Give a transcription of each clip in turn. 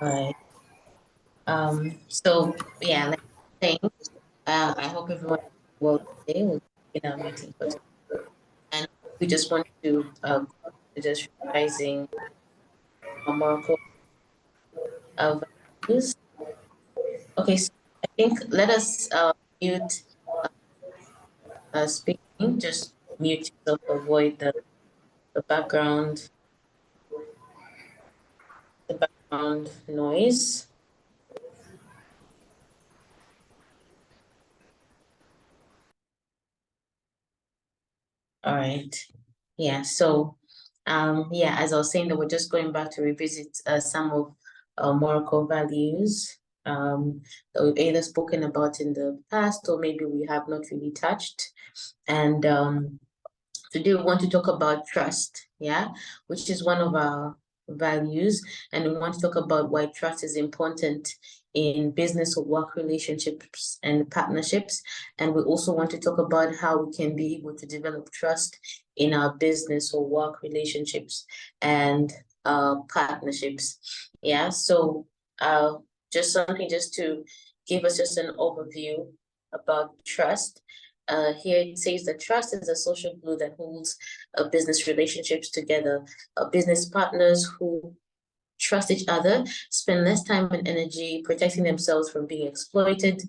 Right. So yeah, like I was saying, I hope everyone will today. We'll begin our meeting for today. And we just want to just revising our Moracle values. Okay, so I think let us mute speaking, just mute yourself to avoid the background noise. All right. Yeah. So, yeah, as I was saying, that we're just going back to revisit some of Moracle values that we've either spoken about in the past or maybe we have not really touched. And today we want to talk about trust, yeah, which is one of our values. And we want to talk about why trust is important in business or work relationships and partnerships. And we also want to talk about how we can be able to develop trust in our business or work relationships and partnerships. Yeah, so just something just to give us just an overview about trust. Here it says that trust is a social glue that holds business relationships together. Business partners who trust each other spend less time and energy protecting themselves from being exploited,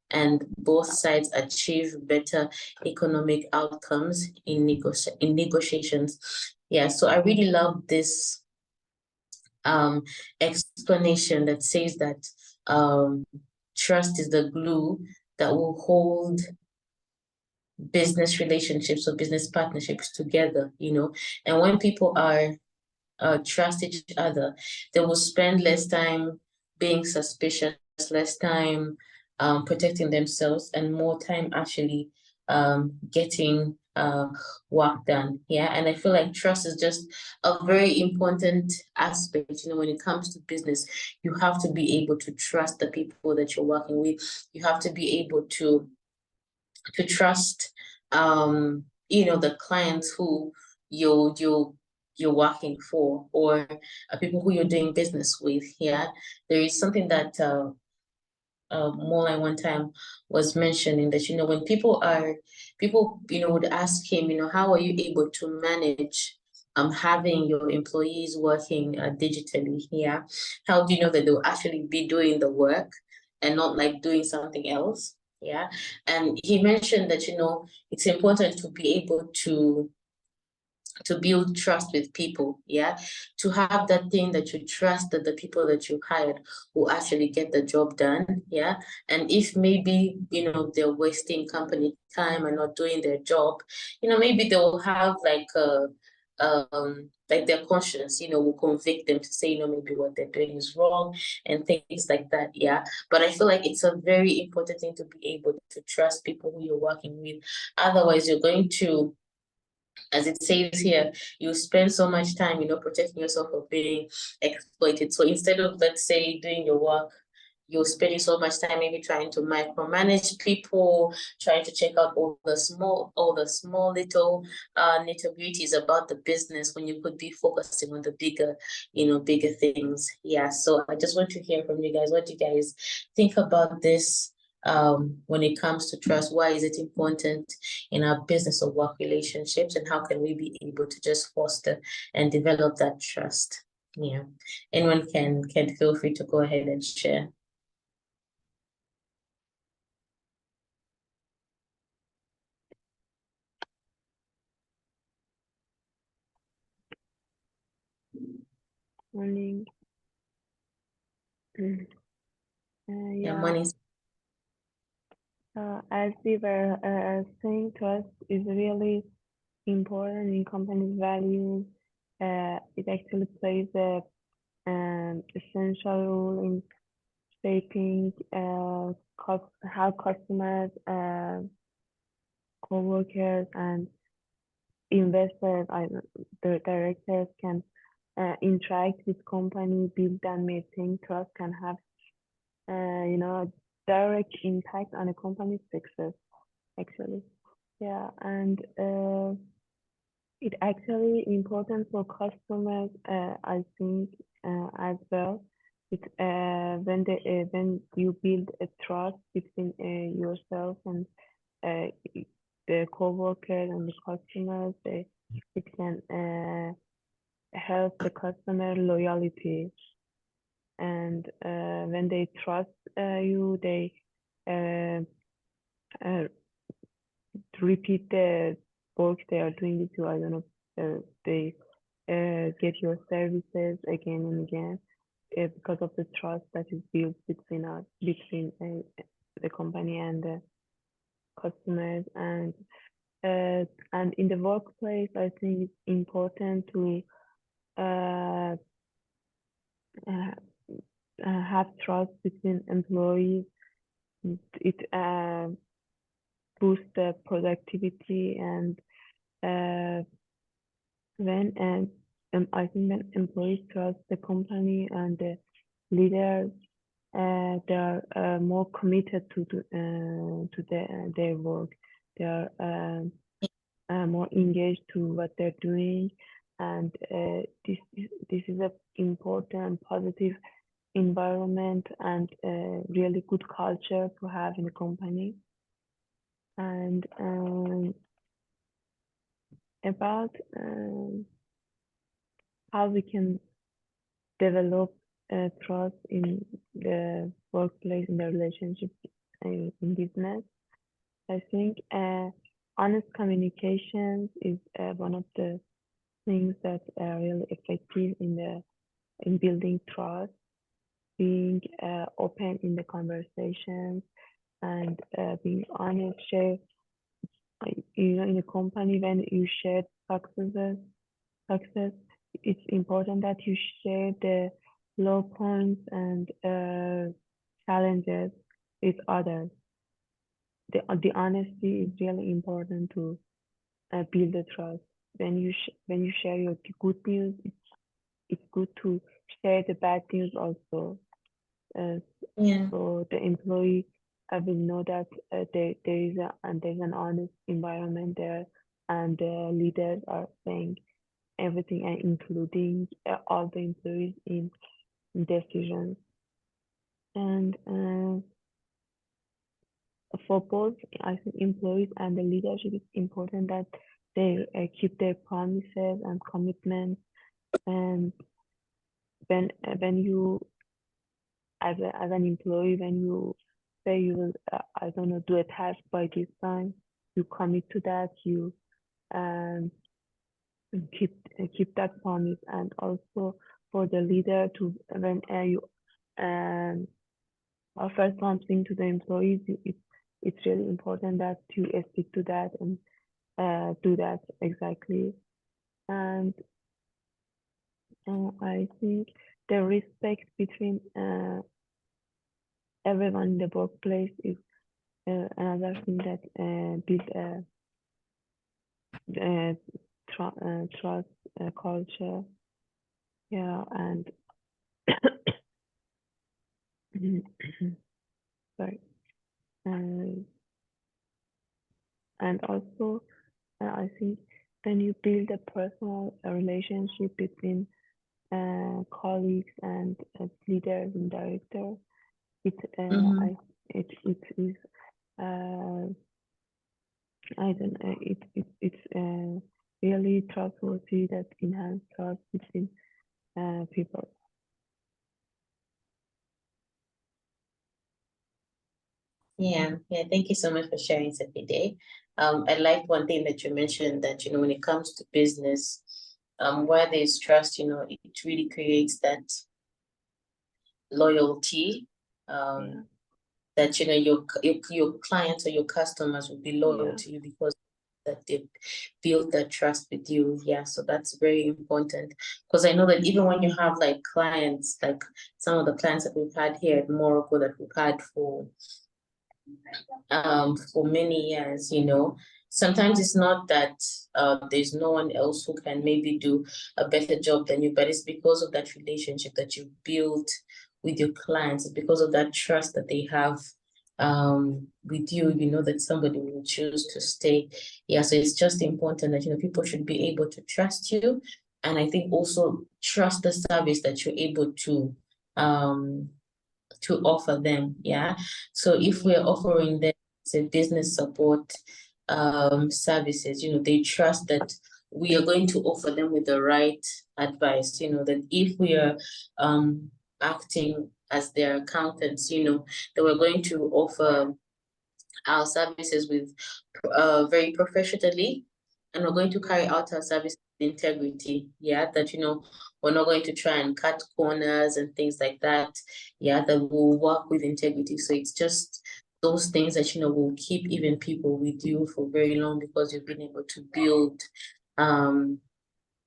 and both sides achieve better economic outcomes in negotiations. Yeah, so I really love this explanation that says that trust is the glue that will hold business relationships or business partnerships together, and when people are trust each other, they will spend less time being suspicious, less time protecting themselves, and more time actually getting work done. Yeah, and I feel like trust is just a very important aspect. When it comes to business, you have to be able to trust the people that you're working with. You have to be able to trust the clients who you're working for, or people who you're doing business with. Yeah, there is something that Mola one time was mentioning, that when people would ask him, how are you able to manage having your employees working digitally here? How do you know that they'll actually be doing the work and not like doing something else? Yeah. And he mentioned that, it's important to be able to build trust with people, yeah, to have that thing that you trust that the people that you hired will actually get the job done, yeah. And if maybe they're wasting company time and not doing their job, maybe they'll have like their conscience, will convict them to say, maybe what they're doing is wrong and things like that, yeah. But I feel like it's a very important thing to be able to trust people who you're working with. Otherwise, you're going to, as it says here, you spend so much time, protecting yourself from being exploited. So instead of, let's say, doing your work, you're spending so much time maybe trying to micromanage people, trying to check out all the small little nitty-gritties about the business, when you could be focusing on the bigger things. Yeah. So I just want to hear from you guys. What do you guys think about this? When it comes to trust, why is it important in our business or work relationships, and how can we be able to just foster and develop that trust? Yeah, anyone can feel free to go ahead and share. Morning. Yeah, morning. As we were saying, trust is really important in company's values. It actually plays an essential role in shaping how customers, co-workers, and investors, the directors can interact with company, build and maintain trust, can have direct impact on a company's success, actually. Yeah, and It actually important for customers, I think, as well. When you build a trust between yourself and the coworkers and the customers, it can help the customer loyalty. And when they trust you, they uh, uh, repeat the work they are doing with you. I don't know, they get your services again and again because of the trust that is built between the company and the customers. And in the workplace, I think it's important to uh, uh, have trust between employees. It boosts the productivity and uh, when I think when employees trust the company and the leaders, they are more committed their work. They are more engaged to what they're doing, and this is an important positive environment and really good culture to have in a company. And about how we can develop trust in the workplace, in the relationship, in business. I think honest communications is one of the things that are really effective in building trust. Being open in the conversations and being honest, share. In a company when you share success, it's important that you share the low points and challenges with others. The honesty is really important to build the trust. When you share your good news, it's good to share the bad news also. Uh, Yeah. so the employee will know that there's an honest environment there, and the leaders are saying everything and including all the employees in decisions. And for both, I think employees and the leadership, it's important that they keep their promises and commitments. And when you, as an employee, when you say you will, I don't know, do a task by this time, you commit to that. You um, keep that promise. And also for the leader to when you um, offer something to the employees, it's really important that you stick to that and do that exactly. And I think the respect between everyone in the workplace is another thing that builds trust culture. Yeah, and sorry. Uh, and also, I think when you build a personal relationship between colleagues and leaders and directors, it Mm-hmm. I it is I don't it's really trustworthy that enhance trust between people. Yeah, yeah. Thank you so much for sharing, Sapide. I like one thing that you mentioned that, when it comes to business, where there's trust, it really creates that loyalty. Yeah, That, your clients or your customers will be loyal yeah, to you because that they build that trust with you. Yeah, so that's very important because I know that even when you have like clients, like some of the clients that we've had here at Moracle that we've had for many years, sometimes it's not that there's no one else who can maybe do a better job than you, but it's because of that relationship that you built with your clients. It's because of that trust that they have with you, you know that somebody will choose to stay. Yeah, so it's just important that, you know, people should be able to trust you. And I think also trust the service that you're able um to offer them. Yeah. So if we're offering them, say, business support services, you know, they trust that we are going to offer them with the right advice, you know, that if we are acting as their accountants, you know, that we're going to offer our services with very professionally, and we're going to carry out our service with integrity. Yeah, that, you know, we're not going to try and cut corners and things like that. Yeah, that we'll work with integrity. So it's just those things that, you know, will keep even people with you for very long, because you've been able um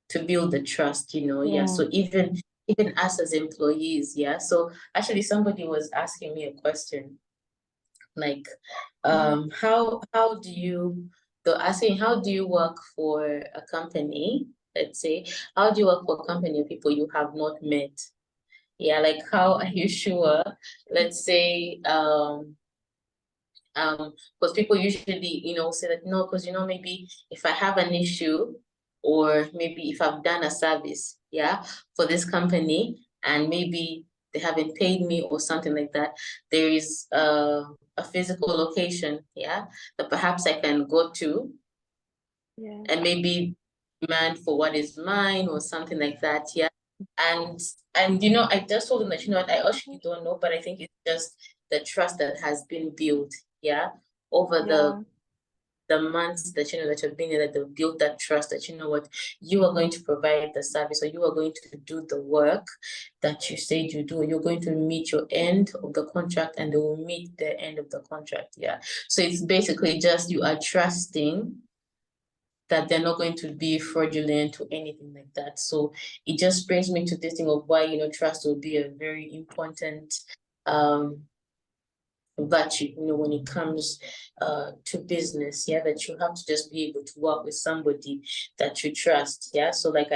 to build the trust, you know. Yeah. Yeah. So even us as employees, yeah. So actually somebody was asking me a question like, how do you, so asking, how do you work for a company? Let's say, how do you work for a company of people you have not met? Yeah, like how are you sure? Let's say, because people usually, you know, say that no, because, you know, maybe if I have an issue, or maybe if I've done a service, yeah, for this company, and maybe they haven't paid me or something like that, there is a physical location, yeah, that perhaps I can go to Yeah. and maybe demand for what is mine or something like that, yeah. And you know, I just told them that, you know what, I actually don't know, but I think it's just the trust that has been built, yeah, over Yeah. the months that, you know, that you've been there, that they've built that trust that, you know what, you are going to provide the service, or you are going to do the work that you said you do. You're going to meet your end of the contract, and they will meet the end of the contract. Yeah. So it's basically just you are trusting that they're not going to be fraudulent or anything like that. So it just brings me to this thing of why, you know, trust will be a very important um virtue, you know, when it comes to business. Yeah, that you have to just be able to work with somebody that you trust. Yeah. So like,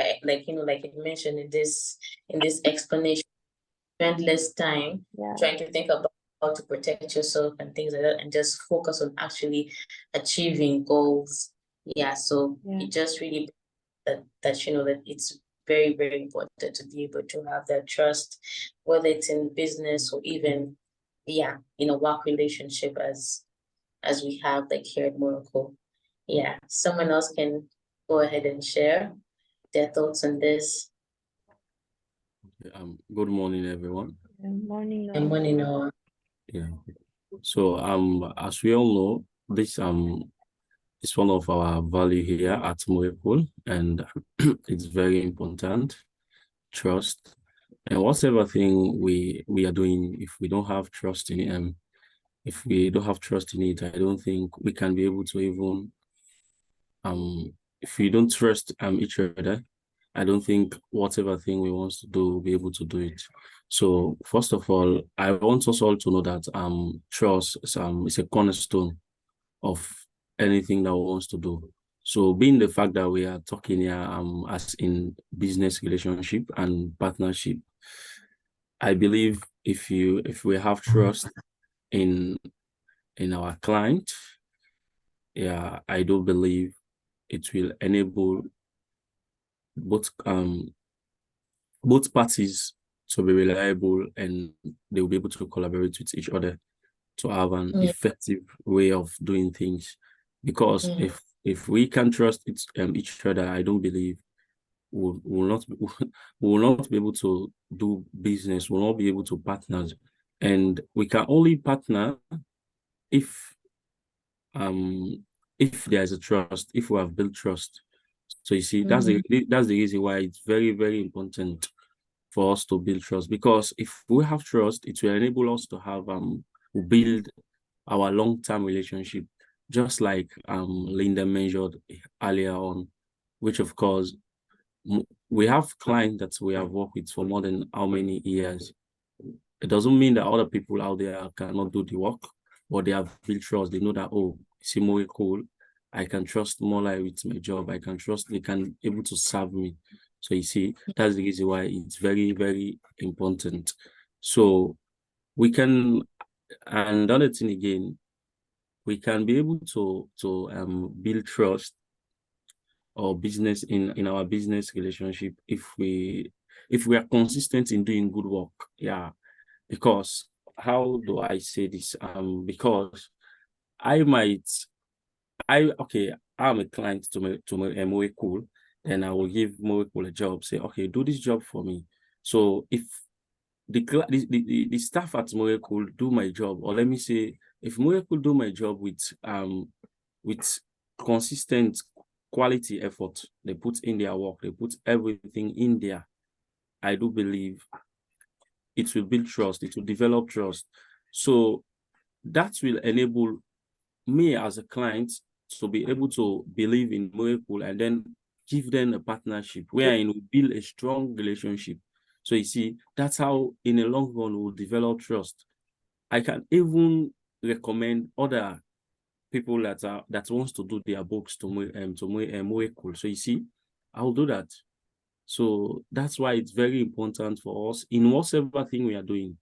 you know, like I mentioned in this explanation, spend less time Yeah. trying to think about how to protect yourself and things like that, and just focus on actually achieving goals. Yeah. So Yeah. it just really that, you know, that it's very, very important to be able to have that trust, whether it's in business or even, yeah, in a work relationship, as we have like here at Moracle. Yeah. Someone else can go ahead and share their thoughts on this. Good morning, everyone. Good morning, And Noah. when, you know, Yeah. So, as we all know, this is one of our value here at Moracle, and it's very important. Trust, and whatever thing we are doing, if we don't have trust in it, if we don't have trust in it, I don't think we can be able to even if we don't trust each other, I don't think whatever thing we want to do, we'll be able to do it. So first of all, I want us all to know that trust is a cornerstone of anything that we want to do. So being the fact that we are talking here as in business relationship and partnership, I believe if we have trust in our client, yeah, I do believe it will enable both both parties to be reliable, and they will be able to collaborate with each other to have an yeah, effective way of doing things. Because mm, if we can trust each other, I don't believe we'll not we will not be able to do business. We'll not be able to partner, and we can only partner if there is a trust, if we have built trust. So you see, mm, that's the reason why it's very, very important for us to build trust, because if we have trust, it will enable us to have build our long-term relationship, just like Linda mentioned earlier on, which of course we have clients that we have worked with for more than how many years. It doesn't mean that other people out there cannot do the work, but they have built trust. They know that, oh, it's more cool. I can trust more like with my job. I can trust they can able to serve me. So you see, that's the reason why it's very, very important. So we can And the other thing again, we can be able to build trust or business in our business relationship if we are consistent in doing good work. Yeah. Because how do I say this? Because I'm a client to Moracle, then I will give Moracle a job, say, okay, do this job for me. So if the staff at Moracle do my job, or let me say, if Moracle do my job with consistent quality effort, they put in their work, they put everything in there, I do believe it will build trust, it will develop trust. So that will enable me as a client to be able to believe in Moracle and then give them a partnership wherein we build a strong relationship. So you see, that's how in the long run we'll develop trust. I can even recommend other people that wants to do their books to Moracle. So you see, I'll do that. So that's why it's very important for us in whatever thing we are doing,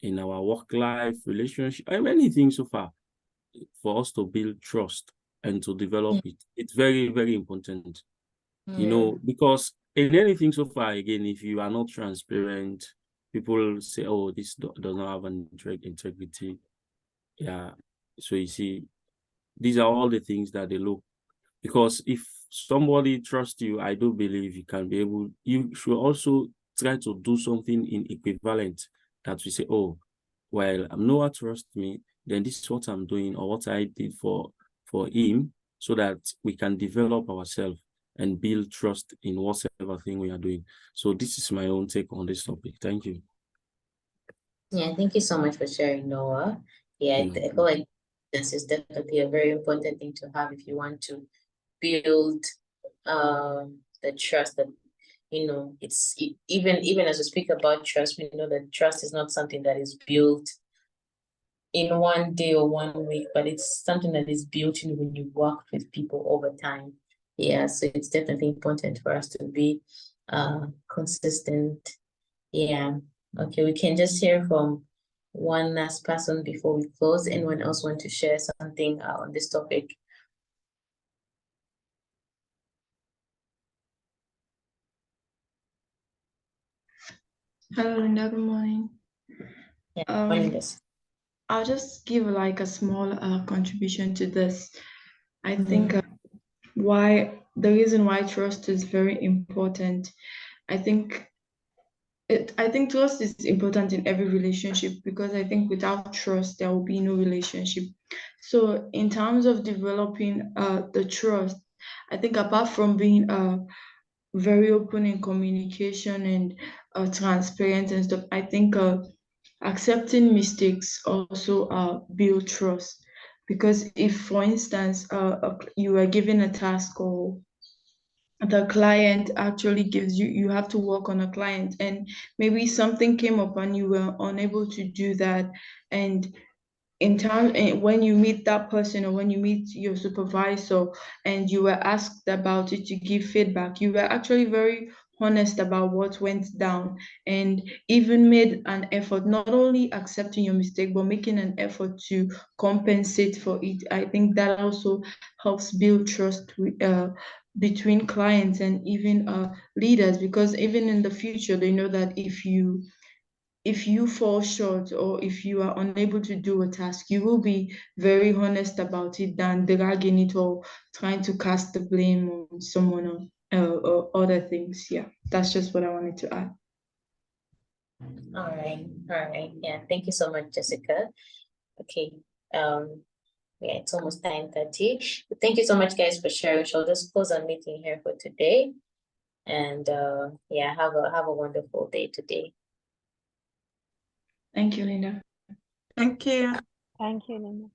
in our work life, relationship, anything so far, for us to build trust and to develop it. It's very, very important, you know, because in anything so far, again, if you are not transparent, people say, oh, this does not have an integrity. Yeah. So you see, these are all the things that they look. Because if somebody trusts you, I do believe you should also try to do something in equivalent that we say, oh, well, Noah trusts me, then this is what I'm doing or what I did for him, so that we can develop ourselves and build trust in whatever thing we are doing. So this is my own take on this topic. Thank you. Yeah, thank you so much for sharing, Noah. Yeah, I feel like this is definitely a very important thing to have if you want to build the trust that, you know, even as we speak about trust, we know that trust is not something that is built in one day or 1 week, but it's something that is built in when you work with people over time. Yeah, so it's definitely important for us to be consistent. Yeah. Okay, we can just hear from one last person before we close. Anyone else want to share something on this topic? Hello, Linda. Good morning. Yeah, morning. I'll just give like a small contribution to this. I think the reason why trust is very important. I think trust is important in every relationship, because I think without trust there will be no relationship. So in terms of developing the trust, I think apart from being very open in communication and transparent and stuff, I think accepting mistakes also build trust. Because if, for instance, you are given a task, or the client actually gives you have to work on a client, and maybe something came up and you were unable to do that, and when you meet that person, or when you meet your supervisor and you were asked about it to give feedback, you were actually very honest about what went down, and even made an effort, not only accepting your mistake but making an effort to compensate for it. I think that also helps build trust between clients and even leaders, because even in the future they know that if you fall short, or if you are unable to do a task, you will be very honest about it than dragging it or trying to cast the blame on someone or other things. Yeah, that's just what I wanted to add. All right. Yeah, thank you so much, Jessica. Okay. Yeah, it's almost 9:30. Thank you so much, guys, for sharing. Shall just close our meeting here for today. And yeah, have a wonderful day today. Thank you, Linda. Thank you. Thank you, Linda.